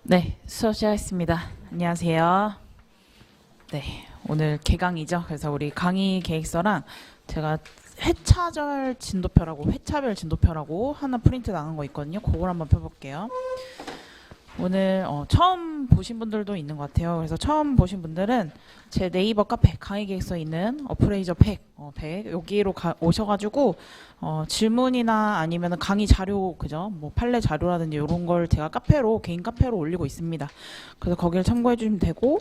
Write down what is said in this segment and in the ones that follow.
네, 수업 시작하겠습니다. 안녕하세요. 네, 오늘 개강이죠. 그래서 우리 강의 계획서랑 제가 회차별 진도표라고 하나 프린트 나간 거 있거든요. 그걸 한번 펴볼게요. 오늘 처음 보신 분들도 있는 것 같아요. 그래서 처음 보신 분들은 제 네이버 카페 강의 계획서 있는 어프레이저 100 여기로 오셔가지고 질문이나 아니면 강의 자료 그죠? 뭐 판례 자료라든지 이런 걸 제가 개인 카페로 올리고 있습니다. 그래서 거기를 참고해 주시면 되고,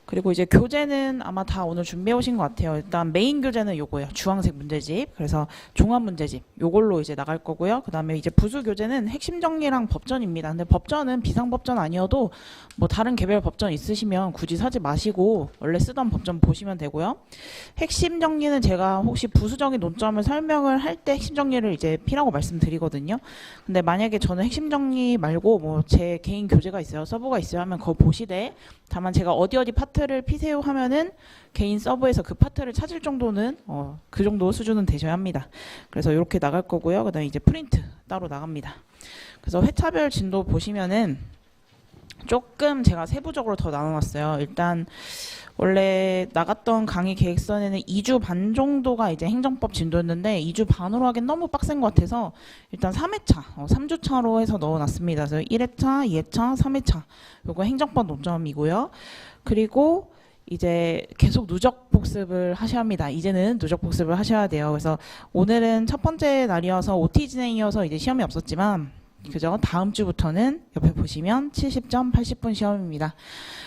그리고 이제 교재는 아마 다 오늘 준비해 오신 것 같아요. 일단 메인 교재는 요거예요. 주황색 문제집. 그래서 종합 문제집. 요걸로 이제 나갈 거고요. 그 다음에 이제 부수 교재는 핵심 정리랑 법전입니다. 근데 법전은 비상법전 아니어도 뭐 다른 개별 법전 있으시면 굳이 사지 마시고 원래 쓰던 법전 보시면 되고요. 핵심 정리는 제가 혹시 부수적인 논점을 설명을 할 때 핵심 정리를 이제 피라고 말씀드리거든요. 근데 만약에 저는 핵심 정리 말고 뭐 제 개인 교재가 있어요. 서버가 있어요 하면 그거 보시되, 다만 제가 어디 파트를 피세요 하면은 개인 서버에서 그 파트를 찾을 정도는 그 정도 수준은 되셔야 합니다. 그래서 이렇게 나갈 거고요. 그다음에 이제 프린트 따로 나갑니다. 그래서 회차별 진도 보시면은 조금 제가 세부적으로 더 나눠놨어요. 일단 원래 나갔던 강의 계획서에는 2주 반 정도가 이제 행정법 진도였는데 2주 반으로 하긴 너무 빡센 것 같아서 일단 3회차, 3주차로 해서 넣어놨습니다. 그래서 1회차, 2회차, 3회차 요거 행정법 논점이고요. 그리고 이제 계속 누적 복습을 하셔야 합니다. 이제는 누적 복습을 하셔야 돼요. 그래서 오늘은 첫 번째 날이어서 OT 진행이어서 이제 시험이 없었지만 그죠? 다음 주부터는 옆에 보시면 70점 80분 시험입니다.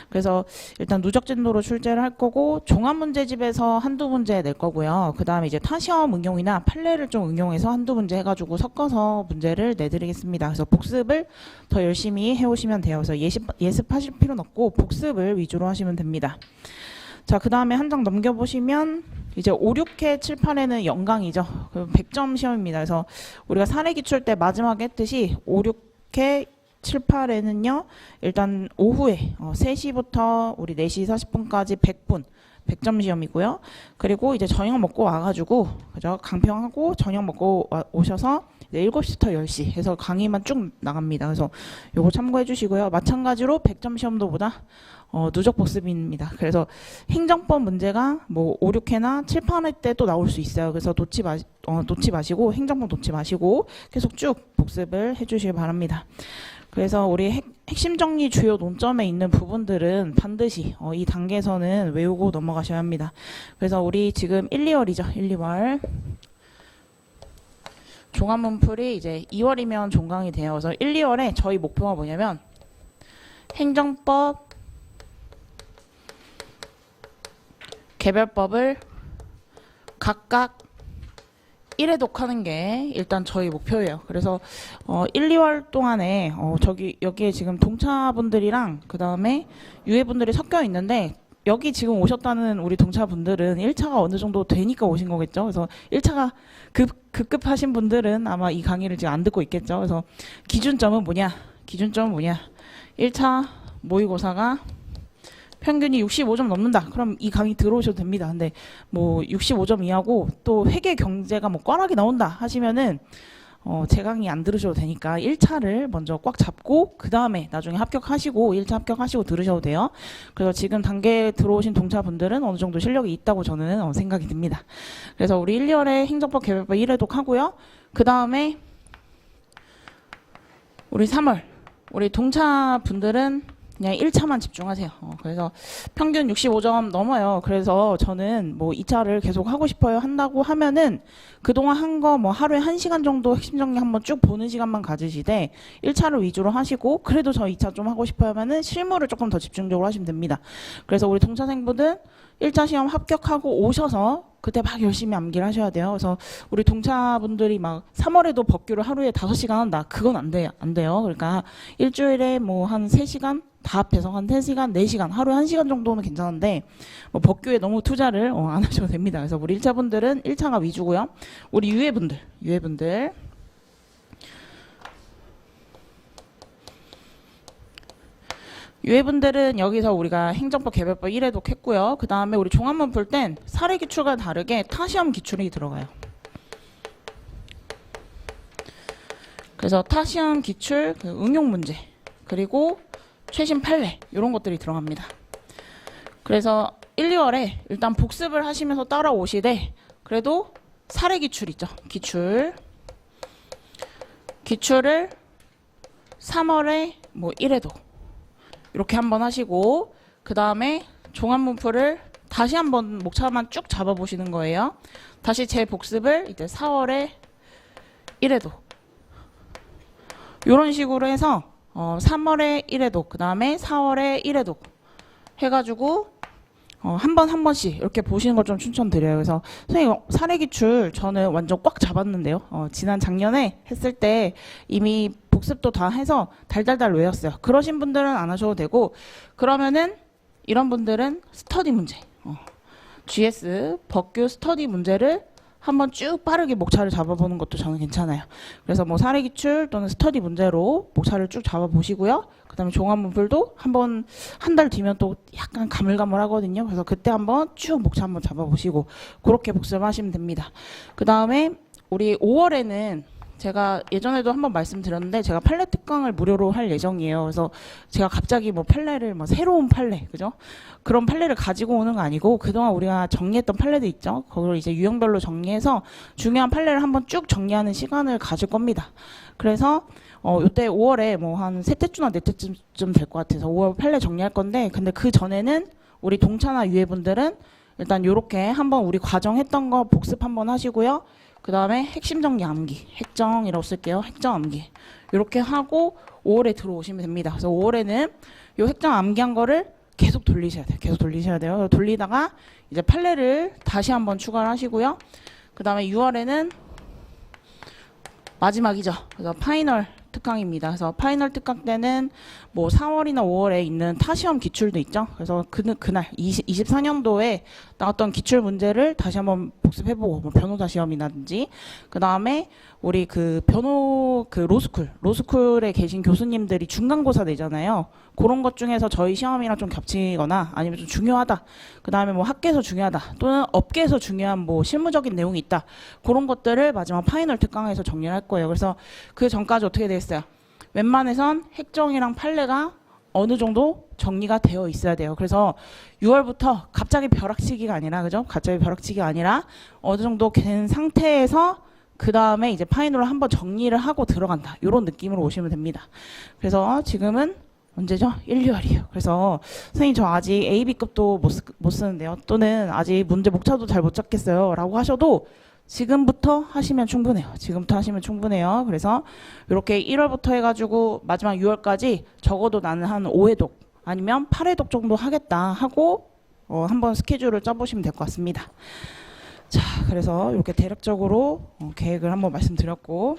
그래서 일단 누적 진도로 출제를 할 거고, 종합 문제집에서 한두 문제 낼 거고요. 그 다음에 이제 타시험 응용이나 판례를 좀 응용해서 한두 문제 해가지고 섞어서 문제를 내드리겠습니다. 그래서 복습을 더 열심히 해오시면 돼요. 그래서 예습하실 필요는 없고 복습을 위주로 하시면 됩니다. 자, 그 다음에 한 장 넘겨보시면 이제 5, 6회, 7, 8회는 연강이죠. 100점 시험입니다. 그래서 우리가 사례 기출 때 마지막에 했듯이 5, 6회, 7, 8회는요. 일단 오후에 3시부터 우리 4시 40분까지 100분 100점 시험이고요. 그리고 이제 저녁 먹고 와가지고 그죠? 강평하고 저녁 먹고 오셔서 7시부터 10시 해서 강의만 쭉 나갑니다. 그래서 요거 참고해 주시고요. 마찬가지로 100점 시험도보다 누적 복습입니다. 그래서 행정법 문제가 뭐 5, 6회나 7, 8회 때 또 나올 수 있어요. 그래서 놓지 마시고 행정법 놓지 마시고 계속 쭉 복습을 해주시기 바랍니다. 그래서 우리 핵심 정리 주요 논점에 있는 부분들은 반드시 이 단계에서는 외우고 넘어가셔야 합니다. 그래서 우리 지금 1, 2월이죠. 1, 2월. 종합문풀이 이제 2월이면 종강이 돼요. 그래서 1, 2월에 저희 목표가 뭐냐면 행정법, 개별법을 각각 1회독 하는 게 일단 저희 목표예요. 그래서 1, 2월 동안에 여기에 지금 동차분들이랑 그 다음에 유해분들이 섞여 있는데, 여기 지금 오셨다는 우리 동차분들은 1차가 어느 정도 되니까 오신 거겠죠. 그래서 1차가 급급하신 분들은 아마 이 강의를 지금 안 듣고 있겠죠. 그래서 기준점은 뭐냐? 1차 모의고사가 평균이 65점 넘는다. 그럼 이 강의 들어오셔도 됩니다. 근데 뭐 65점 이하고 또 회계 경제가 뭐 꽈락이 나온다 하시면은 제 강의 안 들으셔도 되니까 1차를 먼저 꽉 잡고 그 다음에 나중에 합격하시고 1차 합격하시고 들으셔도 돼요. 그래서 지금 단계에 들어오신 동차분들은 어느 정도 실력이 있다고 저는 생각이 듭니다. 그래서 우리 1, 2월에 행정법 개별법 1회독 하고요. 그 다음에 우리 3월 우리 동차분들은 그냥 1차만 집중하세요. 그래서 평균 65점 넘어요. 그래서 저는 뭐 2차를 계속 하고 싶어요 한다고 하면은 그동안 한 거 뭐 하루에 1시간 정도 핵심 정리 한번 쭉 보는 시간만 가지시되 1차를 위주로 하시고, 그래도 저 2차 좀 하고 싶어요 하면은 실무를 조금 더 집중적으로 하시면 됩니다. 그래서 우리 동차생분들 1차 시험 합격하고 오셔서 그때 막 열심히 암기를 하셔야 돼요. 그래서 우리 동차분들이 막 3월에도 법규를 하루에 5시간 한다. 그건 안 돼요. 그러니까 일주일에 뭐 한 3시간 다 합해서 한 3시간, 4시간, 하루에 1시간 정도는 괜찮은데 뭐 법규에 너무 투자를 안 하셔도 됩니다. 그래서 우리 1차분들은 1차가 위주고요. 우리 유해분들 유해분들은 여기서 우리가 행정법 개별법 1회독 했고요. 그 다음에 우리 종합문 풀 땐 사례 기출과 다르게 타시험 기출이 들어가요. 그래서 타시험 기출 응용 문제, 그리고 최신 판례 이런 것들이 들어갑니다. 그래서 1, 2월에 일단 복습을 하시면서 따라오시되 그래도 사례 기출 있죠. 기출을 3월에 뭐 1회도 이렇게 한번 하시고 그 다음에 종합문풀을 다시 한번 목차만 쭉 잡아보시는 거예요. 다시 제 복습을 이제 4월에 1회도 이런 식으로 해서 3월에 1회도 그 다음에 4월에 1회도 해가지고 한 번씩 이렇게 보시는 걸 좀 추천드려요. 그래서 선생님 사례 기출 저는 완전 꽉 잡았는데요. 지난 작년에 했을 때 이미 복습도 다 해서 달달달 외웠어요. 그러신 분들은 안 하셔도 되고 그러면은 이런 분들은 스터디 문제 GS 법규 스터디 문제를 한번 쭉 빠르게 목차를 잡아보는 것도 저는 괜찮아요. 그래서 뭐 사례 기출 또는 스터디 문제로 목차를 쭉 잡아보시고요. 그 다음에 종합문풀도 한번 한 달 뒤면 또 약간 가물가물하거든요. 그래서 그때 한번 쭉 목차 한번 잡아보시고 그렇게 복습하시면 됩니다. 그 다음에 우리 5월에는 제가 예전에도 한번 말씀드렸는데 제가 판례 특강을 무료로 할 예정이에요. 그래서 제가 갑자기 뭐 판례를 뭐 새로운 판례, 그죠? 그런 판례를 가지고 오는 거 아니고 그동안 우리가 정리했던 판례들 있죠. 그걸 이제 유형별로 정리해서 중요한 판례를 한번 쭉 정리하는 시간을 가질 겁니다. 그래서 요때 5월에 뭐 한 세 때쯤이나 네 때쯤 될 것 같아서 5월 판례 정리할 건데 근데 그 전에는 우리 동차나 유해분들은 일단 요렇게 한번 우리 과정했던 거 복습 한번 하시고요. 그 다음에 핵심 정리 암기, 핵정이라고 쓸게요. 핵정 암기. 이렇게 하고 5월에 들어오시면 됩니다. 그래서 5월에는 요 핵정 암기한 거를 계속 돌리셔야 돼요. 계속 돌리셔야 돼요. 돌리다가 이제 판례를 다시 한번 추가를 하시고요. 그 다음에 6월에는 마지막이죠. 그래서 파이널 특강입니다. 그래서 파이널 특강 때는 뭐 4월이나 5월에 있는 타시험 기출도 있죠. 그래서 그날 24년도에 나왔던 기출 문제를 다시 한번 복습해보고 뭐 변호사 시험이라든지 그 다음에 우리 그 로스쿨에 계신 교수님들이 중간고사 내잖아요. 그런 것 중에서 저희 시험이랑 좀 겹치거나 아니면 좀 중요하다. 그 다음에 뭐 학계에서 중요하다. 또는 업계에서 중요한 뭐 실무적인 내용이 있다. 그런 것들을 마지막 파이널 특강에서 정리를 할 거예요. 그래서 그 전까지 어떻게 됐어요? 웬만해선 핵정이랑 판례가 어느 정도 정리가 되어 있어야 돼요. 그래서 6월부터 갑자기 벼락치기가 아니라, 그죠? 갑자기 벼락치기가 아니라 어느 정도 된 상태에서 그 다음에 이제 파이널로 한번 정리를 하고 들어간다. 이런 느낌으로 오시면 됩니다. 그래서 지금은 언제죠? 1, 2월이에요. 그래서 선생님 저 아직 A, B급도 못 쓰는데요. 또는 아직 문제 목차도 잘 못 잡겠어요. 라고 하셔도 지금부터 하시면 충분해요. 지금부터 하시면 충분해요. 그래서 이렇게 1월부터 해가지고 마지막 6월까지 적어도 나는 한 5회독 아니면 8회독 정도 하겠다 하고 한번 스케줄을 짜보시면 될 것 같습니다. 자, 그래서 이렇게 대략적으로 계획을 한번 말씀드렸고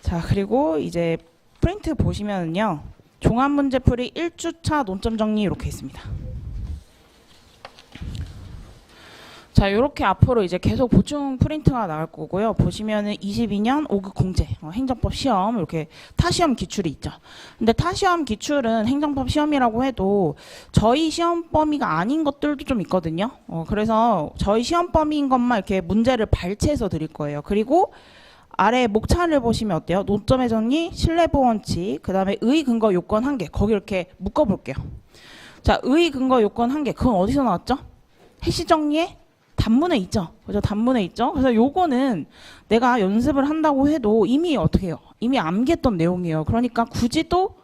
자, 그리고 이제 프린트 보시면은요. 종합문제풀이 1주차 논점 정리 이렇게 있습니다. 자, 이렇게 앞으로 이제 계속 보충 프린트가 나갈 거고요. 보시면은 22년 5급 공제, 행정법 시험 이렇게 타시험 기출이 있죠. 근데 타시험 기출은 행정법 시험이라고 해도 저희 시험 범위가 아닌 것들도 좀 있거든요. 그래서 저희 시험 범위인 것만 이렇게 문제를 발췌해서 드릴 거예요. 그리고 아래 목차를 보시면 어때요? 논점의 정리, 신뢰보원칙, 그 다음에 의, 근거, 요건, 한계. 거기 이렇게 묶어볼게요. 자, 의, 근거, 요건, 한계. 그건 어디서 나왔죠? 해시 정리에 단문에 있죠. 그죠? 단문에 있죠. 그래서 요거는 내가 연습을 한다고 해도 이미 어떻게 해요? 이미 암기했던 내용이에요. 그러니까 굳이 또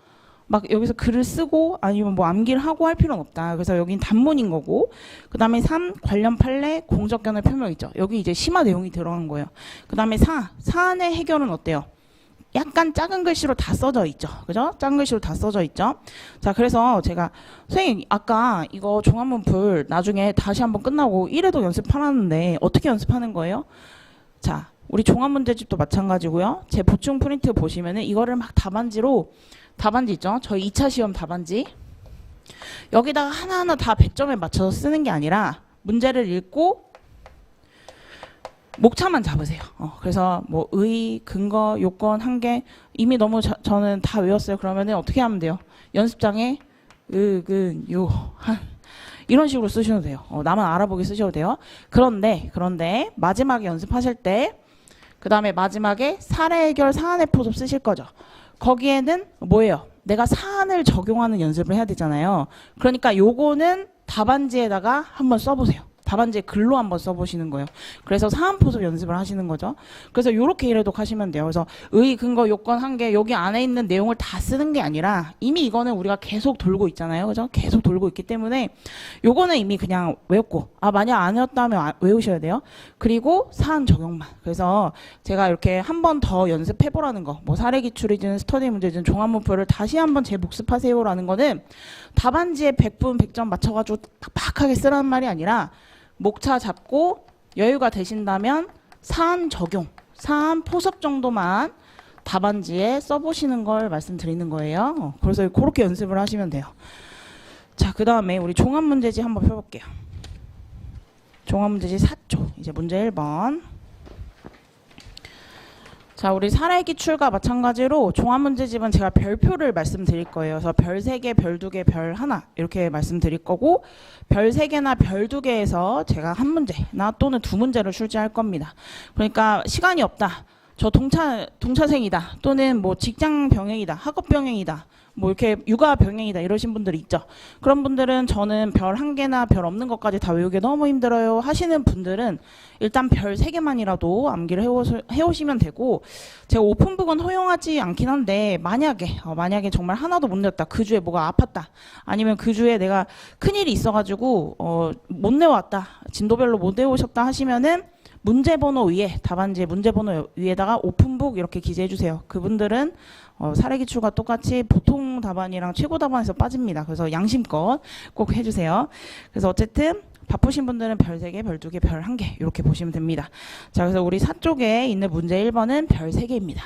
막 여기서 글을 쓰고 아니면 뭐 암기를 하고 할 필요는 없다. 그래서 여긴 단문인 거고. 그 다음에 3, 관련 판례, 공적견의 표명 있죠. 여기 이제 심화 내용이 들어간 거예요. 그 다음에 4, 사안의 해결은 어때요? 약간 작은 글씨로 다 써져 있죠. 그죠? 작은 글씨로 다 써져 있죠. 자, 그래서 제가 선생님 아까 이거 종합문풀 나중에 다시 한번 끝나고 1회도 연습하라는데 어떻게 연습하는 거예요? 자, 우리 종합문제집도 마찬가지고요. 제 보충 프린트 보시면은 이거를 막 답안지 있죠? 저희 2차 시험 답안지. 여기다가 하나하나 다 100점에 맞춰서 쓰는 게 아니라 문제를 읽고 목차만 잡으세요. 그래서 뭐 의, 근거, 요건, 한계 이미 너무 저는 다 외웠어요. 그러면은 어떻게 하면 돼요? 연습장에 의, 근, 요, 한 이런 식으로 쓰셔도 돼요. 나만 알아보게 쓰셔도 돼요. 그런데 마지막에 연습하실 때 그 다음에 마지막에 사례 해결 사안의 포섭 쓰실 거죠. 거기에는 뭐예요? 내가 사안을 적용하는 연습을 해야 되잖아요. 그러니까 요거는 답안지에다가 한번 써보세요. 답안지에 글로 한번 써보시는 거예요. 그래서 사안포섭 연습을 하시는 거죠. 그래서 요렇게 이래독하시면 돼요. 그래서 의, 근거, 요건, 한계 여기 안에 있는 내용을 다 쓰는 게 아니라 이미 이거는 우리가 계속 돌고 있잖아요. 그죠? 계속 돌고 있기 때문에 요거는 이미 그냥 외웠고 만약 안 외웠다면 외우셔야 돼요. 그리고 사안 적용만. 그래서 제가 이렇게 한 번 더 연습해보라는 거, 뭐 사례기출이든 스터디 문제든 종합문표를 다시 한번 재복습하세요라는 거는 답안지에 100분 100점 맞춰가지고 빡빡하게 쓰라는 말이 아니라 목차 잡고 여유가 되신다면 사안 적용, 사안 포섭 정도만 답안지에 써보시는 걸 말씀드리는 거예요. 그래서 그렇게 연습을 하시면 돼요. 자, 그 다음에 우리 종합문제지 한번 펴볼게요. 종합문제지 4조, 이제 문제 1번. 자, 우리 사례기출과 마찬가지로 종합문제집은 제가 별표를 말씀드릴 거예요. 그래서 별 3개, 별 2개, 별 1 이렇게 말씀드릴 거고 별 3개나 별 2개에서 제가 한 문제나 또는 2문제를 출제할 겁니다. 그러니까 시간이 없다. 저 동차생이다. 또는 뭐 직장 병행이다. 학업 병행이다. 뭐 이렇게 육아 병행이다 이러신 분들이 있죠. 그런 분들은 저는 별 1개나 별 없는 것까지 다 외우기 너무 힘들어요 하시는 분들은 일단 별 3개만이라도 암기를 해오시면 되고, 제가 오픈북은 허용하지 않긴 한데 만약에 정말 하나도 못 냈다, 그 주에 뭐가 아팠다, 아니면 그 주에 내가 큰일이 있어가지고 못 내왔다, 진도별로 못 내오셨다 하시면은 문제번호 위에, 답안지의 문제번호 위에다가 오픈북 이렇게 기재해주세요. 그분들은 사례기출과 똑같이 보통 답안이랑 최고 답안에서 빠집니다. 그래서 양심껏 꼭 해주세요. 그래서 어쨌든 바쁘신 분들은 별 3개, 별 2개, 별 1개 이렇게 보시면 됩니다. 자, 그래서 우리 4쪽에 있는 문제 1번은 별 3개입니다.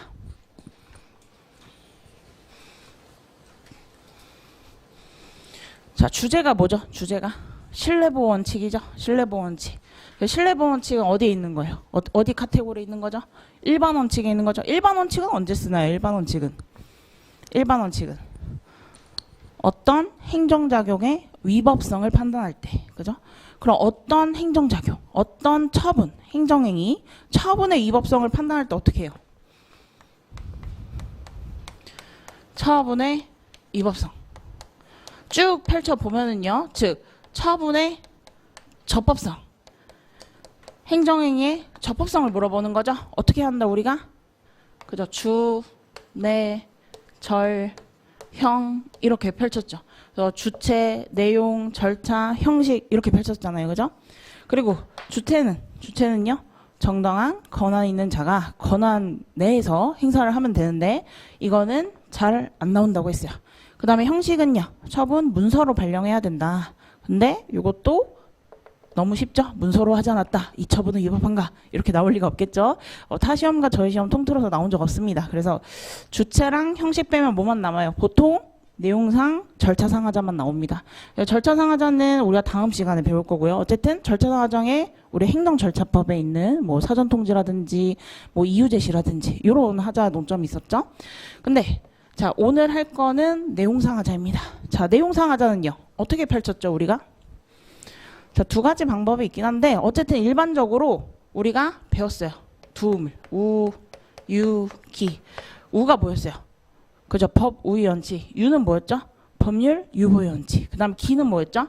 자, 주제가 뭐죠? 주제가 신뢰보호 원칙이죠. 신뢰보호 원칙. 신뢰보호 원칙은 어디에 있는 거예요? 어디 카테고리에 있는 거죠? 일반 원칙에 있는 거죠. 일반 원칙은 언제 쓰나요? 일반 원칙은 어떤 행정작용의 위법성을 판단할 때, 그죠? 그럼 어떤 행정작용, 어떤 처분, 행정행위, 처분의 위법성을 판단할 때 어떻게 해요? 처분의 위법성 쭉 펼쳐보면은요, 즉 처분의 적법성, 행정행위의 적법성을 물어보는 거죠. 어떻게 한다 우리가? 그죠? 주, 내, 절, 형 이렇게 펼쳤죠. 그래서 주체, 내용, 절차, 형식 이렇게 펼쳤잖아요. 그죠? 그리고 주체는요. 정당한 권한 있는 자가 권한 내에서 행사를 하면 되는데 이거는 잘 안 나온다고 했어요. 그 다음에 형식은요. 처분 문서로 발령해야 된다. 근데 이것도 너무 쉽죠? 문서로 하지 않았다. 이 처분은 위법한가? 이렇게 나올 리가 없겠죠? 타 시험과 저희 시험 통틀어서 나온 적 없습니다. 그래서 주체랑 형식 빼면 뭐만 남아요? 보통 내용상 절차상하자만 나옵니다. 절차상하자는 우리가 다음 시간에 배울 거고요. 어쨌든 절차상하자에 우리 행정절차법에 있는 뭐 사전통지라든지 뭐 이유제시라든지 이런 하자 논점이 있었죠. 근데 자, 오늘 할 거는 내용상하자입니다. 자, 내용상하자는요. 어떻게 펼쳤죠, 우리가? 자, 2가지 방법이 있긴 한데 어쨌든 일반적으로 우리가 배웠어요. 두우물, 우, 유, 기. 우가 뭐였어요? 그죠? 법, 우의 원칙. 유는 뭐였죠? 법률, 유보의 원칙. 그 다음 기는 뭐였죠?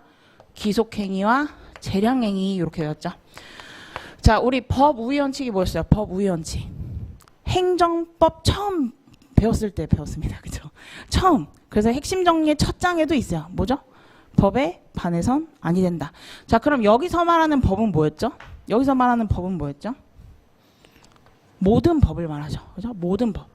기속행위와 재량행위 이렇게 배웠죠. 자, 우리 법, 우의 원칙이 뭐였어요? 법, 우의 원칙. 행정법 처음 배웠을 때 배웠습니다. 그죠? 처음. 그래서 핵심 정리의 첫 장에도 있어요. 뭐죠? 법에 반해선 아니 된다. 자, 그럼 여기서 말하는 법은 뭐였죠? 여기서 말하는 법은 뭐였죠? 모든 법을 말하죠. 그죠? 모든 법.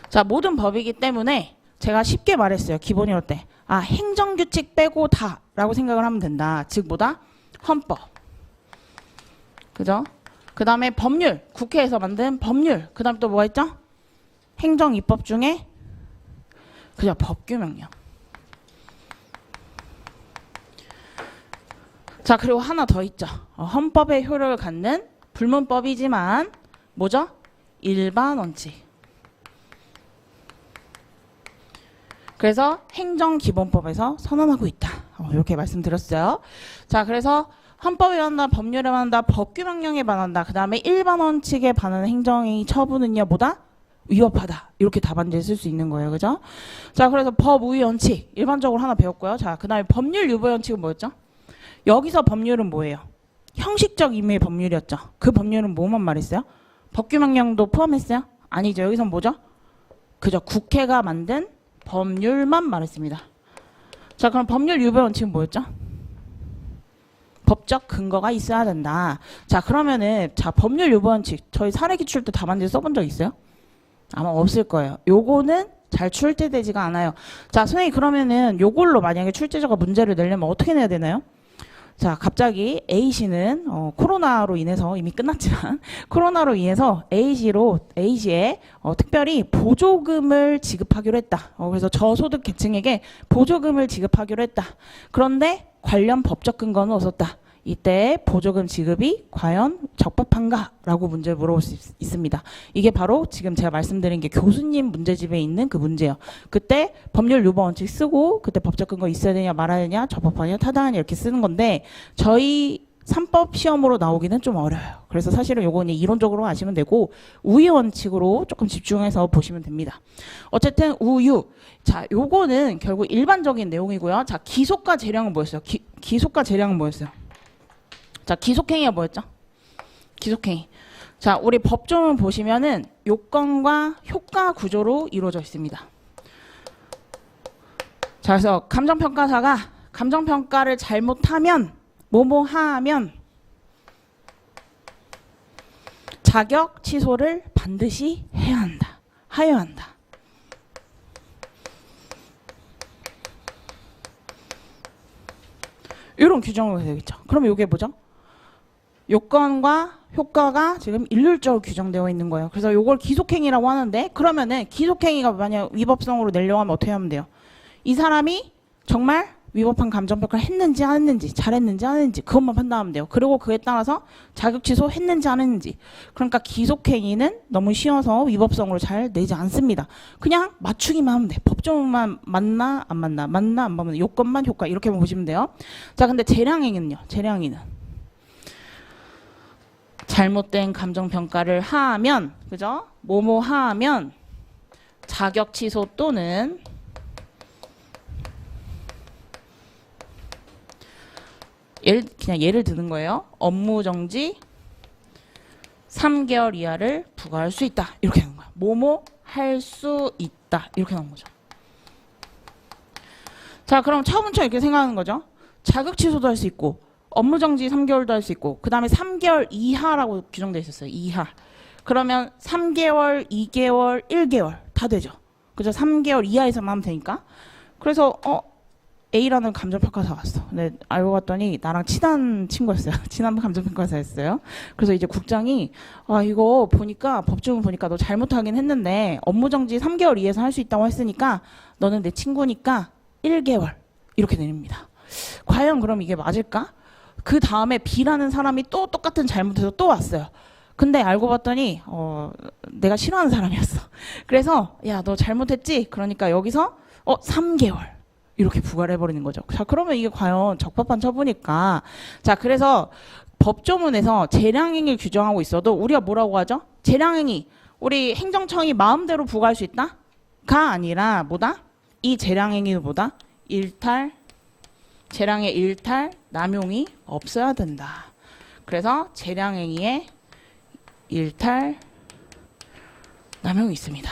자, 모든 법이기 때문에 제가 쉽게 말했어요. 기본 이럴 때. 아, 행정규칙 빼고 다 라고 생각을 하면 된다. 즉 뭐다? 헌법. 그죠? 그 다음에 법률. 국회에서 만든 법률. 그 다음에 또 뭐가 있죠? 행정입법 중에 그죠? 법규명령. 자, 그리고 하나 더 있죠. 헌법의 효력을 갖는 불문법이지만 뭐죠? 일반 원칙. 그래서 행정기본법에서 선언하고 있다. 이렇게 말씀드렸어요. 자, 그래서 헌법에 반한다, 법률에 반한다, 법규명령에 반한다. 그 다음에 일반 원칙에 반하는 행정행위 처분은요, 뭐다? 위법하다. 이렇게 답안지에 쓸 수 있는 거예요. 그죠? 자, 그래서 법우위 원칙 일반적으로 하나 배웠고요. 자, 그다음에 법률 유보 원칙은 뭐였죠? 여기서 법률은 뭐예요? 형식적 의미의 법률이었죠. 그 법률은 뭐만 말했어요? 법규 명령도 포함했어요? 아니죠. 여기선 뭐죠? 그죠? 국회가 만든 법률만 말했습니다. 자, 그럼 법률 유보 원칙은 뭐였죠? 법적 근거가 있어야 된다. 자, 그러면은 자, 법률 유보 원칙 저희 사례 기출 때 답안지 써본 적 있어요? 아마 없을 거예요. 요거는 잘 출제되지가 않아요. 자, 선생님 그러면은 요걸로 만약에 출제자가 문제를 내려면 어떻게 내야 되나요? 자, 갑자기 A씨는 코로나로 인해서 이미 끝났지만 코로나로 인해서 A씨에 특별히 보조금을 지급하기로 했다. 그래서 저소득 계층에게 보조금을 지급하기로 했다. 그런데 관련 법적 근거는 없었다. 이때 보조금 지급이 과연 적법한가라고 문제를 물어볼 수 있습니다. 이게 바로 지금 제가 말씀드린 게 교수님 문제집에 있는 그 문제예요. 그때 법률 유보 원칙 쓰고 그때 법적 근거 있어야 되냐 말아야 되냐 적법하냐 타당하냐 이렇게 쓰는 건데 저희 3법 시험으로 나오기는 좀 어려워요. 그래서 사실은 요거는 이론적으로 아시면 되고 우유 원칙으로 조금 집중해서 보시면 됩니다. 어쨌든 우유. 자, 요거는 결국 일반적인 내용이고요. 자, 기속과 재량은 뭐였어요? 기속과 재량은 뭐였어요? 자, 기속행위가 뭐였죠? 기속행위. 자, 우리 법조문 보시면은 요건과 효과 구조로 이루어져 있습니다. 자, 그래서 감정평가사가 감정평가를 잘못하면 뭐뭐하면 자격 취소를 반드시 해야 한다. 하여야 한다. 이런 규정으로 되겠죠. 그러면 이게 뭐죠? 요건과 효과가 지금 일률적으로 규정되어 있는 거예요. 그래서 요걸 기속행위라고 하는데 그러면은 기속행위가 만약 위법성으로 내려고 하면 어떻게 하면 돼요? 이 사람이 정말 위법한 감정평가를 했는지 안 했는지 잘했는지 안 했는지 그것만 판단하면 돼요. 그리고 그에 따라서 자격 취소했는지 안 했는지. 그러니까 기속행위는 너무 쉬워서 위법성으로 잘 내지 않습니다. 그냥 맞추기만 하면 돼. 법조문만 맞나 안 맞나 맞나 안 맞나 요건만 효과 이렇게만 보시면 돼요. 자, 근데 재량행위는요. 재량행위는 잘못된 감정평가를 하면 그죠? 뭐뭐 하면 자격 취소 또는 그냥 예를 드는 거예요. 업무 정지 3개월 이하를 부과할 수 있다. 이렇게 하는 거야. 뭐뭐 할 수 있다. 이렇게 나온 거죠. 자, 그럼 차분차 이렇게 생각하는 거죠. 자격 취소도 할 수 있고 업무 정지 3개월도 할 수 있고 그 다음에 3개월 이하라고 규정되어 있었어요. 이하. 그러면 3개월, 2개월, 1개월 다 되죠. 그죠? 3개월 이하에서만 하면 되니까. 그래서 A라는 감정평가사 왔어. 근데 알고 봤더니 나랑 친한 친구였어요. 친한 감정평가사였어요. 그래서 이제 국장이 이거 보니까 법조문 보니까 너 잘못하긴 했는데 업무정지 3개월 이하에서 할 수 있다고 했으니까 너는 내 친구니까 1개월 이렇게 내립니다. 과연 그럼 이게 맞을까? 그 다음에 B라는 사람이 또 똑같은 잘못해서 또 왔어요. 근데 알고 봤더니 내가 싫어하는 사람이었어. 그래서 야, 너 잘못했지? 그러니까 여기서 3개월 이렇게 부과를 해버리는 거죠. 자, 그러면 이게 과연 적법한 처분일까? 자, 그래서 법조문에서 재량행위를 규정하고 있어도 우리가 뭐라고 하죠? 재량행위. 우리 행정청이 마음대로 부과할 수 있다? 가 아니라 뭐다? 이 재량행위는 뭐다? 재량의 일탈, 남용이 없어야 된다. 그래서 재량행위에 일탈, 남용이 있습니다.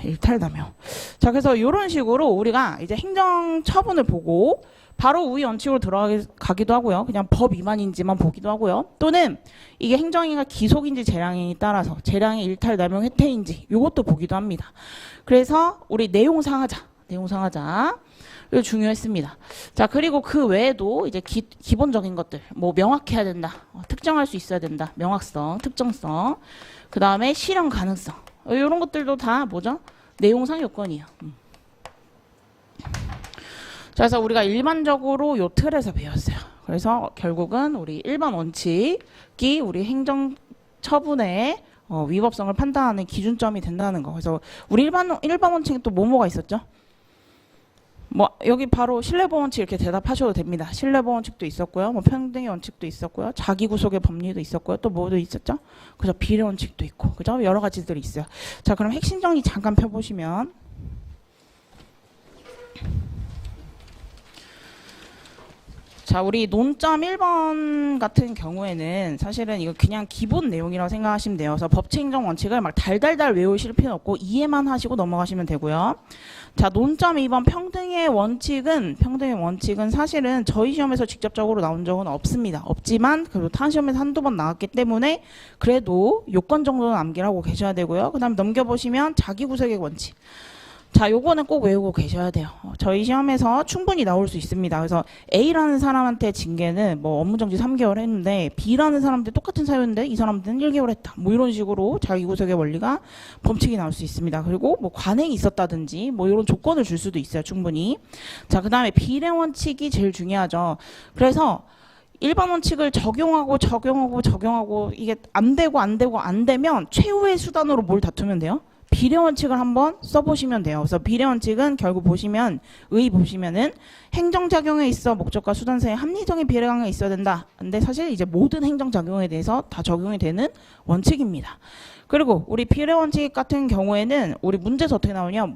일탈, 남용. 자, 그래서 이런 식으로 우리가 이제 행정 처분을 보고 바로 우위 원칙으로 들어가기도 하고요. 그냥 법 위반인지만 보기도 하고요. 또는 이게 행정행위가 기속인지 재량행위에 따라서 재량의 일탈, 남용, 혜택인지 이것도 보기도 합니다. 그래서 우리 내용상하자. 이거 중요했습니다. 자, 그리고 그 외에도 이제 기본적인 것들, 뭐 명확해야 된다, 특정할 수 있어야 된다, 명확성, 특정성, 그 다음에 실현 가능성, 이런 것들도 다 뭐죠? 내용상 요건이에요. 자, 그래서 우리가 일반적으로 요 틀에서 배웠어요. 그래서 결국은 우리 일반 원칙이 우리 행정 처분의 위법성을 판단하는 기준점이 된다는 거. 그래서 우리 일반 원칙에 또 뭐가 있었죠? 뭐 여기 바로 신뢰보호 원칙 이렇게 대답하셔도 됩니다. 신뢰보호 원칙도 있었고요. 뭐 평등의 원칙도 있었고요. 자기구속의 법리도 있었고요. 또 뭐도 있었죠? 그죠? 비례 원칙도 있고. 그죠? 여러 가지들이 있어요. 자, 그럼 핵심 정리 잠깐 펴 보시면 자, 우리 논점 1번 같은 경우에는 사실은 이거 그냥 기본 내용이라고 생각하시면 돼요. 그래서 법칙행정 원칙을 막 달달달 외우실 필요 없고 이해만 하시고 넘어가시면 되고요. 자, 논점 2번 평등의 원칙은 사실은 저희 시험에서 직접적으로 나온 적은 없습니다. 없지만 그래도 타 시험에서 한두 번 나왔기 때문에 그래도 요건 정도는 암기를 하고 계셔야 되고요. 그 다음 넘겨보시면 자기구속의 원칙. 자, 요거는 꼭 외우고 계셔야 돼요. 저희 시험에서 충분히 나올 수 있습니다. 그래서 A라는 사람한테 징계는 뭐 업무정지 3개월 했는데 B라는 사람한테 똑같은 사유인데 이 사람한테는 1개월 했다. 뭐 이런 식으로 자기구속의 원리가 범칙이 나올 수 있습니다. 그리고 뭐 관행이 있었다든지 뭐 이런 조건을 줄 수도 있어요. 충분히. 자, 그 다음에 비례 원칙이 제일 중요하죠. 그래서 일반 원칙을 적용하고 이게 안 되면 최후의 수단으로 뭘 다투면 돼요? 비례 원칙을 한번 써보시면 돼요. 그래서 비례 원칙은 결국 보시면은 행정작용에 있어 목적과 수단 사이에 합리적인 비례관계가 있어야 된다. 근데 사실 이제 모든 행정작용에 대해서 다 적용이 되는 원칙입니다. 그리고 우리 비례 원칙 같은 경우에는 우리 문제에서 어떻게 나오냐?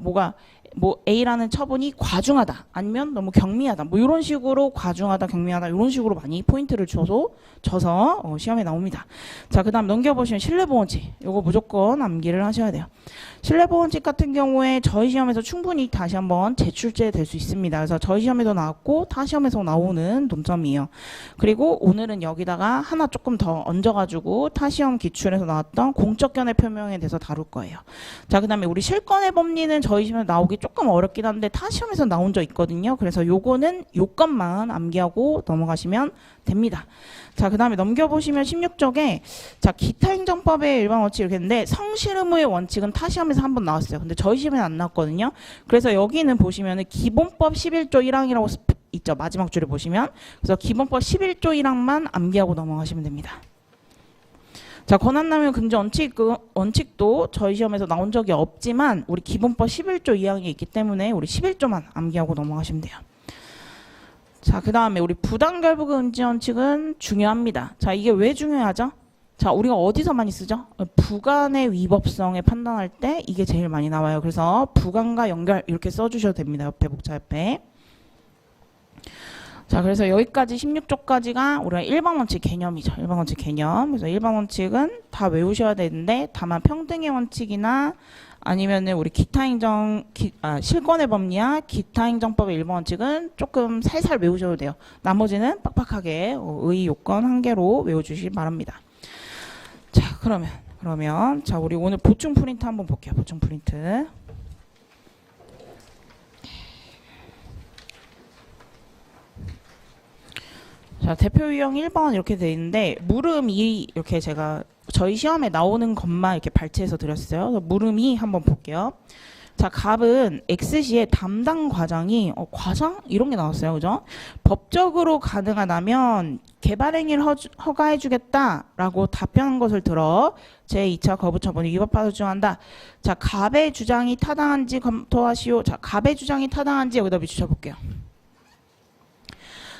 뭐 A라는 처분이 과중하다 아니면 너무 경미하다 뭐 이런 식으로 과중하다 경미하다 이런 식으로 많이 포인트를 줘서 시험에 나옵니다. 자, 그 다음 넘겨보시면 신뢰보호 원칙 이거 무조건 암기를 하셔야 돼요. 신뢰보호 원칙 같은 경우에 저희 시험에서 충분히 다시 한번 재출제 될 수 있습니다. 그래서 저희 시험에도 나왔고 타 시험에서 나오는 논점이에요. 그리고 오늘은 여기다가 하나 조금 더 얹어가지고 타 시험 기출에서 나왔던 공적 견해 표명에 대해서 다룰 거예요. 자, 그 다음에 우리 실권의 법리는 저희 시험에 나오기 조금 어렵긴 한데 타 시험에서 나온 적 있거든요. 그래서 요거는 요것만 암기하고 넘어가시면 됩니다. 자, 그 다음에 넘겨보시면 16쪽에 자, 기타 행정법의 일반 원칙 이렇게 했는데 성실 의무의 원칙은 타 시험에서 한번 나왔어요. 근데 저희 시험에는 안 나왔거든요. 그래서 여기는 보시면은 기본법 11조 1항이라고 있죠. 마지막 줄에 보시면. 그래서 기본법 11조 1항만 암기하고 넘어가시면 됩니다. 자, 권한남용 금지 원칙도 저희 시험에서 나온 적이 없지만 우리 기본법 11조 2항이 있기 때문에 우리 11조만 암기하고 넘어가시면 돼요. 자, 그 다음에 우리 부당결부 금지 원칙은 중요합니다. 자, 이게 왜 중요하죠? 자, 우리가 어디서 많이 쓰죠? 부간의 위법성에 판단할 때 이게 제일 많이 나와요. 그래서 부간과 연결 이렇게 써주셔도 됩니다. 옆에 목차 옆에. 자, 그래서 여기까지 16쪽까지가 우리가 일반 원칙 개념이죠. 일반 원칙 개념. 그래서 일반 원칙은 다 외우셔야 되는데 다만 평등의 원칙이나 아니면은 우리 실권의 법리야 기타 행정법의 일반 원칙은 조금 살살 외우셔도 돼요. 나머지는 빡빡하게 의 요건 한 개로 외워주시기 바랍니다. 자, 그러면 자, 우리 오늘 보충 프린트 한번 볼게요. 보충 프린트. 자, 대표 유형 1번 이렇게 돼 있는데 물음이 이렇게 제가 저희 시험에 나오는 것만 이렇게 발췌해서 드렸어요. 그래서 물음이 한번 볼게요. 자, 갑은 X시에 담당 과장이 과장? 이런 게 나왔어요. 그죠? 법적으로 가능하다면 개발행위를 허가해주겠다라고 답변한 것을 들어 제2차 거부처분이 위법하다 주장한다. 자, 갑의 주장이 타당한지 검토하시오. 자, 갑의 주장이 타당한지 여기다 비추셔볼게요.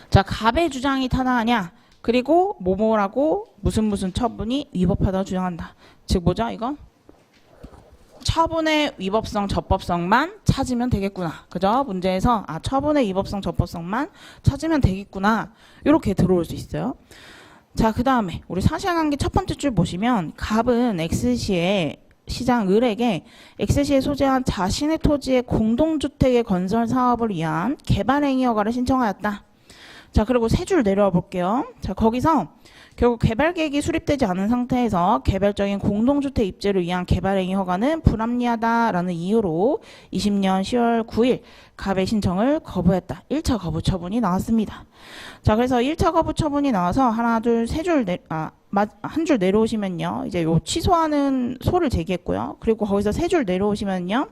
자, 갑의 주장이 타당하냐? 그리고 뭐뭐라고 무슨 처분이 위법하다고 주장한다. 즉 뭐죠? 이건 처분의 위법성, 적법성만 찾으면 되겠구나. 그죠? 문제에서 처분의 위법성, 적법성만 찾으면 되겠구나. 이렇게 들어올 수 있어요. 자, 그 다음에 우리 사실관계 첫 번째 줄 보시면 갑은 X시에 시장 을에게 X시에 소재한 자신의 토지의 공동주택의 건설 사업을 위한 개발행위 허가를 신청하였다. 자, 그리고 세 줄 내려와 볼게요. 자, 거기서 결국 개발계획이 수립되지 않은 상태에서 개별적인 공동주택 입지를 위한 개발행위 허가는 불합리하다라는 이유로 20년 10월 9일 갑의 신청을 거부했다. 1차 거부 처분이 나왔습니다. 자, 그래서 1차 거부 처분이 나와서 하나, 둘, 세 줄 한 줄 내려오시면요. 이제 요 취소하는 소를 제기했고요. 그리고 거기서 세 줄 내려오시면요.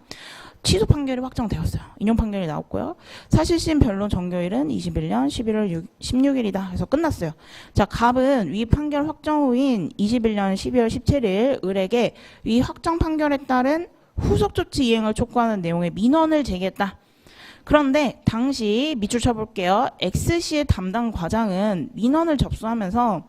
취소 판결이 확정되었어요. 인용 판결이 나왔고요. 사실심 변론 정교일은 21년 11월 16일이다. 그래서 끝났어요. 자, 갑은 위 판결 확정 후인 21년 12월 17일 을에게 위 확정 판결에 따른 후속 조치 이행을 촉구하는 내용의 민원을 제기했다. 그런데 당시 밑줄 쳐볼게요. X씨의 담당 과장은 민원을 접수하면서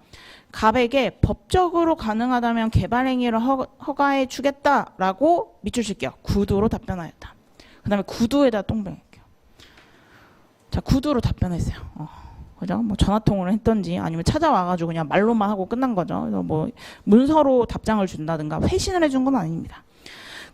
갑에게 법적으로 가능하다면 개발 행위를 허가해 주겠다라고 밑줄 칠게요. 구두로 답변하였다. 그 다음에 구두에다 똥병할게요. 자, 구두로 답변했어요. 그죠? 뭐 전화통화를 했던지 아니면 찾아와가지고 그냥 말로만 하고 끝난 거죠. 그래서 뭐 문서로 답장을 준다든가 회신을 해준 건 아닙니다.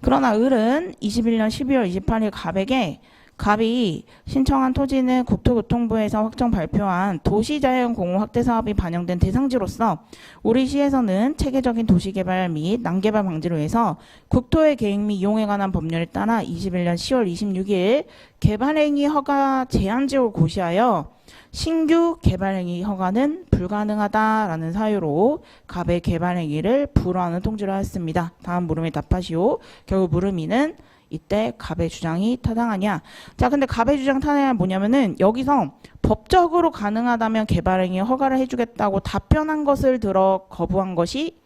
그러나 을은 21년 12월 28일 갑에게 갑이 신청한 토지는 국토교통부에서 확정 발표한 도시자연 공호 확대 사업이 반영된 대상지로서 우리 시에서는 체계적인 도시개발 및 난개발 방지를 위해서 국토의 계획 및 이용에 관한 법률에 따라 21년 10월 26일 개발행위 허가 제한지역을 고시하여 신규 개발행위 허가는 불가능하다라는 사유로 갑의 개발행위를 불허하는 통지를 하였습니다. 다음 물음에 답하시오. 결국 물음이는 이때 갑의 주장이 타당하냐. 자, 근데 갑의 주장 타당하냐 뭐냐면은 여기서 법적으로 가능하다면 개발행위 허가를 해주겠다고 답변한 것을 들어 거부한 것이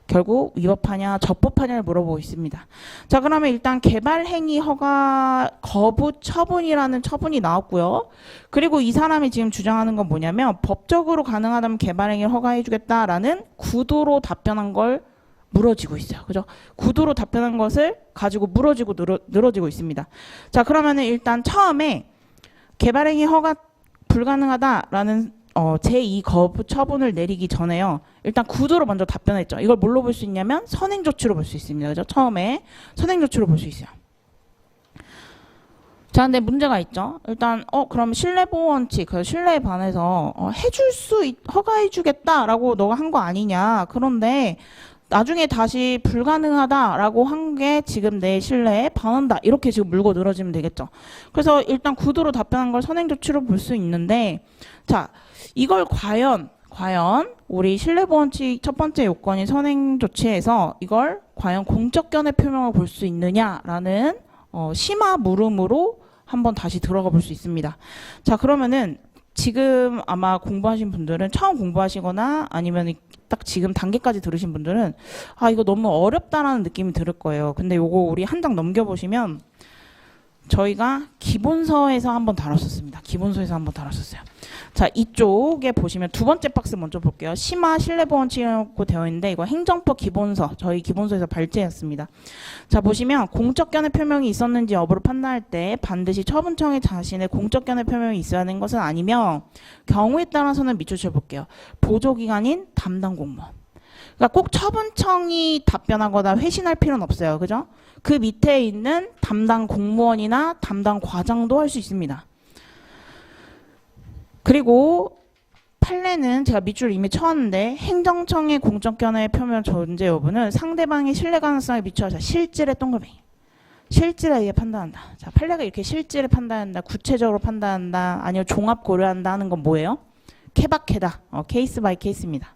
결국 위법하냐 적법하냐를 물어보고 있습니다. 자, 그러면 일단 개발행위 허가 거부 처분이라는 처분이 나왔고요. 그리고 이 사람이 지금 주장하는 건 뭐냐면 법적으로 가능하다면 개발행위를 허가해주겠다라는 구도로 답변한 걸 물어지고 있어요. 그죠? 구도로 답변한 것을 가지고 물어지고 늘어지고 있습니다. 자, 그러면은 일단 처음에 개발행위 허가 불가능하다라는 제2 거부 처분을 내리기 전에요. 일단 구도로 먼저 답변했죠. 이걸 뭘로 볼 수 있냐면 선행조치로 볼 수 있습니다. 그죠? 처음에 선행조치로 볼 수 있어요. 자, 근데 문제가 있죠. 일단 그럼 신뢰보호 원칙, 그 신뢰에 반해서 허가해주겠다라고 너가 한 거 아니냐. 그런데 나중에 다시 불가능하다라고 한 게 지금 내 신뢰에 반한다. 이렇게 지금 물고 늘어지면 되겠죠. 그래서 일단 구도로 답변한 걸 선행조치로 볼 수 있는데, 자, 이걸 과연 우리 신뢰보원칙 첫 번째 요건인 선행조치에서 이걸 과연 공적견해 표명을 볼 수 있느냐라는 심화 물음으로 한번 다시 들어가 볼 수 있습니다. 자, 그러면은 지금 아마 공부하신 분들은 처음 공부하시거나 아니면 딱 지금 단계까지 들으신 분들은 이거 너무 어렵다라는 느낌이 들을 거예요. 근데 요거 우리 한 장 넘겨보시면 저희가 기본서에서 한번 다뤘었습니다. 기본서에서 한번 다뤘었어요. 자, 이쪽에 보시면 두 번째 박스 먼저 볼게요. 심화 신뢰보원칙이라고 되어 있는데 이거 행정법 기본서, 저희 기본서에서 발제했습니다. 자, 보시면 공적견해 표명이 있었는지 여부를 판단할 때 반드시 처분청에 자신의 공적견해 표명이 있어야 하는 것은 아니며 경우에 따라서는 밑줄 쳐볼게요. 보조기관인 담당 공무원. 그러니까 꼭 처분청이 답변하거나 회신할 필요는 없어요. 그죠? 그 밑에 있는 담당 공무원이나 담당 과장도 할 수 있습니다. 그리고 판례는 제가 밑줄 이미 쳐왔는데 행정청의 공적견해 표명 존재 여부는 상대방의 신뢰 가능성에 비추어서 실질의 동그라미. 실질에 의해 판단한다. 자, 판례가 이렇게 실질에 판단한다, 구체적으로 판단한다, 아니면 종합 고려한다 하는 건 뭐예요? 케바케다. 케이스 바이 케이스입니다.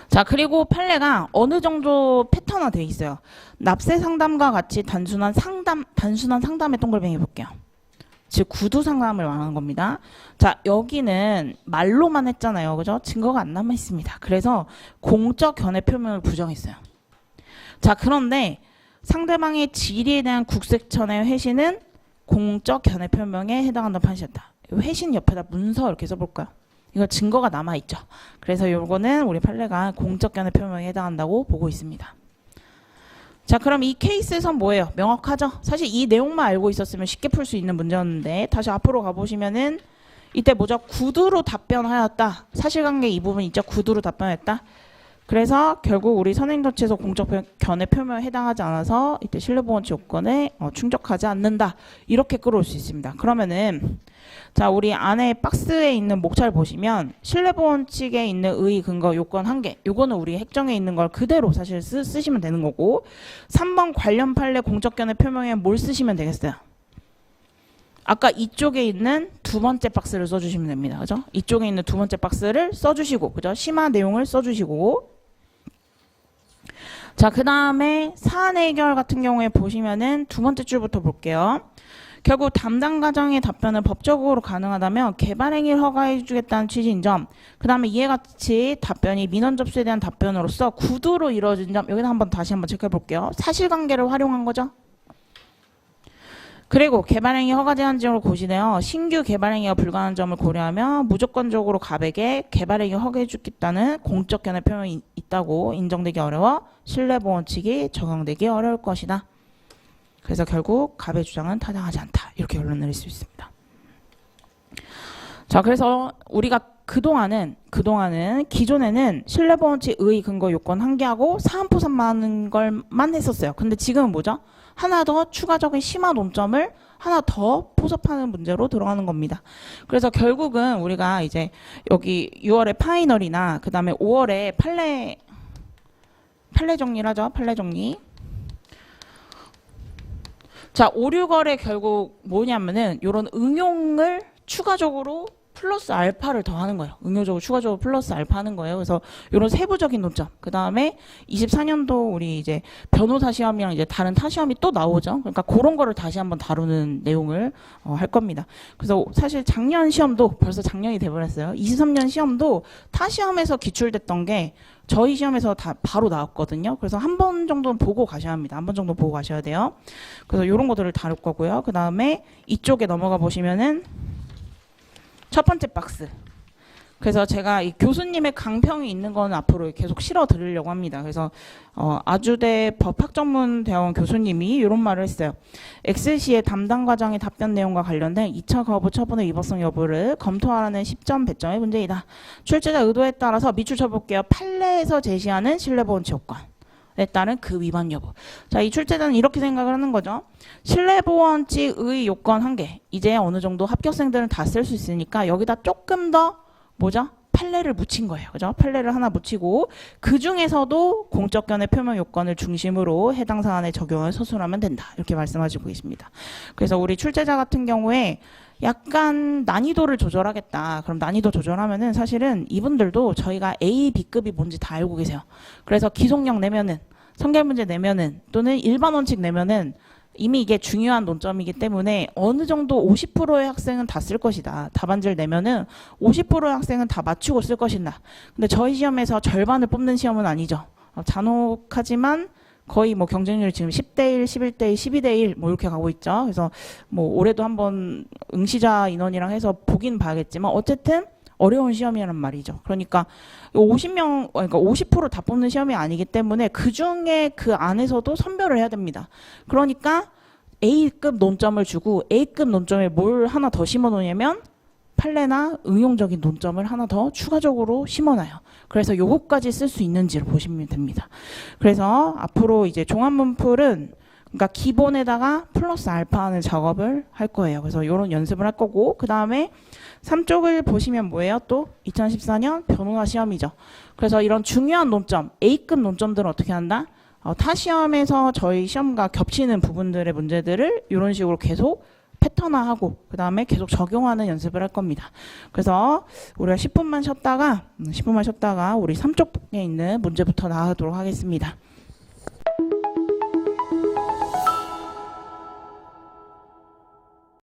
자, 그리고 판례가 어느 정도 패턴화 되어 있어요. 납세 상담과 같이 단순한 상담의 동글뱅이 볼게요. 즉 구두 상담을 말하는 겁니다. 자, 여기는 말로만 했잖아요. 그죠? 증거가 안 남아 있습니다. 그래서 공적 견해 표명을 부정했어요. 자, 그런데 상대방의 질의에 대한 국세청의 회신은 공적 견해 표명에 해당한다는 판시였다. 회신 옆에다 문서 이렇게 써볼까요? 이거 증거가 남아있죠. 그래서 요거는 우리 판례가 공적 견해 표명에 해당한다고 보고 있습니다. 자, 그럼 이 케이스에선 뭐예요? 명확하죠? 사실 이 내용만 알고 있었으면 쉽게 풀 수 있는 문제였는데 다시 앞으로 가보시면은 이때 뭐죠? 구두로 답변하였다. 사실관계 이 부분 있죠? 구두로 답변했다. 그래서 결국 우리 선행조치에서 공적 견해 표명에 해당하지 않아서 이때 신뢰보원칙 요건에 충족하지 않는다. 이렇게 끌어올 수 있습니다. 그러면은 자, 우리 안에 박스에 있는 목차를 보시면 신뢰보원칙에 있는 의의 근거 요건 1개. 요거는 우리 핵정에 있는 걸 그대로 사실 쓰시면 되는 거고 3번 관련 판례 공적 견해 표명에 뭘 쓰시면 되겠어요? 아까 이쪽에 있는 두 번째 박스를 써주시면 됩니다. 그죠? 이쪽에 있는 두 번째 박스를 써주시고, 그죠? 심화 내용을 써주시고. 자, 그 다음에 사안 해결 같은 경우에 보시면은 두 번째 줄부터 볼게요. 결국 담당 과정의 답변은 법적으로 가능하다면 개발행위를 허가해주겠다는 취지인 점, 그 다음에 이에 같이 답변이 민원 접수에 대한 답변으로서 구두로 이루어진 점, 여기는 다시 한번 체크해 볼게요. 사실관계를 활용한 거죠. 그리고 개발행위 허가 제한 지역을 고시되어 신규 개발행위가 불가능한 점을 고려하며 무조건적으로 갑에게 개발행위 허가해 주겠다는 공적 견해 표명이 있다고 인정되기 어려워 신뢰보원칙이 적용되기 어려울 것이다. 그래서 결국 갑의 주장은 타당하지 않다. 이렇게 결론 내릴 수 있습니다. 자, 그래서 우리가 그동안은 기존에는 신뢰보원칙 의 근거 요건 한 개하고 사안포섭만 걸만 했었어요. 근데 지금은 뭐죠? 하나 더 추가적인 심화 논점을 하나 더 포섭하는 문제로 들어가는 겁니다. 그래서 결국은 우리가 이제 여기 6월에 파이널이나 그 다음에 5월에 판례 정리를 하죠. 판례 정리. 자, 5, 6월에 결국 뭐냐면은 이런 응용을 추가적으로 플러스 알파를 더하는 거예요. 응용적으로 추가적으로 플러스 알파 하는 거예요. 그래서 이런 세부적인 논점. 그 다음에 24년도 우리 이제 변호사 시험이랑 이제 다른 타 시험이 또 나오죠. 그러니까 그런 거를 다시 한번 다루는 내용을 할 겁니다. 그래서 사실 작년 시험도 벌써 작년이 돼버렸어요. 23년 시험도 타 시험에서 기출됐던 게 저희 시험에서 다 바로 나왔거든요. 그래서 한 번 정도는 보고 가셔야 합니다. 한 번 정도 보고 가셔야 돼요. 그래서 이런 것들을 다룰 거고요. 그 다음에 이쪽에 넘어가 보시면은 첫 번째 박스. 그래서 제가 이 교수님의 강평이 있는 거는 앞으로 계속 실어 드리려고 합니다. 그래서 아주대 법학전문대학원 교수님이 이런 말을 했어요. 엑셀시의 담당 과장의 답변 내용과 관련된 2차 거부 처분의 위법성 여부를 검토하라는 10점 배점의 문제이다. 출제자 의도에 따라서 밑줄 쳐볼게요. 판례에서 제시하는 신뢰보원칙 요건에 따른 그 위반 여부. 자, 이 출제자는 이렇게 생각을 하는 거죠. 신뢰보원칙의 요건 한 개. 이제 어느 정도 합격생들은 다 쓸 수 있으니까 여기다 조금 더 뭐죠? 판례를 묻힌 거예요. 그죠? 판례를 하나 묻히고 그 중에서도 공적 견해 표명 요건을 중심으로 해당 사안에 적용을 서술하면 된다. 이렇게 말씀하시고 계십니다. 그래서 우리 출제자 같은 경우에 약간 난이도를 조절하겠다. 그럼 난이도 조절하면은 사실은 이분들도 저희가 A, B급이 뭔지 다 알고 계세요. 그래서 기속력 내면은 성결문제 내면은 또는 일반 원칙 내면은 이미 이게 중요한 논점이기 때문에 어느 정도 50%의 학생은 다 쓸 것이다. 답안지를 내면은 50%의 학생은 다 맞추고 쓸 것이다. 근데 저희 시험에서 절반을 뽑는 시험은 아니죠. 잔혹하지만 거의 뭐 경쟁률이 지금 10대 1, 11대 1, 12대 1 뭐 이렇게 가고 있죠. 그래서 뭐 올해도 한번 응시자 인원이랑 해서 보긴 봐야겠지만 어쨌든 어려운 시험이란 말이죠. 그러니까 50명, 그러니까 50%다 뽑는 시험이 아니기 때문에 그 중에 그 안에서도 선별을 해야 됩니다. 그러니까 A급 논점을 주고 A급 논점에 뭘 하나 더 심어 놓냐면 판례나 응용적인 논점을 하나 더 추가적으로 심어놔요. 그래서 요거까지 쓸 수 있는지를 보시면 됩니다. 그래서 앞으로 이제 종합문풀은 그러니까 기본에다가 플러스 알파 하는 작업을 할 거예요. 그래서 이런 연습을 할 거고 그 다음에 3쪽을 보시면 뭐예요? 또 2014년 변호사 시험이죠. 그래서 이런 중요한 논점, A급 논점들은 어떻게 한다? 타 시험에서 저희 시험과 겹치는 부분들의 문제들을 이런 식으로 계속 패턴화하고 그 다음에 계속 적용하는 연습을 할 겁니다. 그래서 우리가 10분만 쉬었다가 우리 3쪽에 있는 문제부터 나가도록 하겠습니다.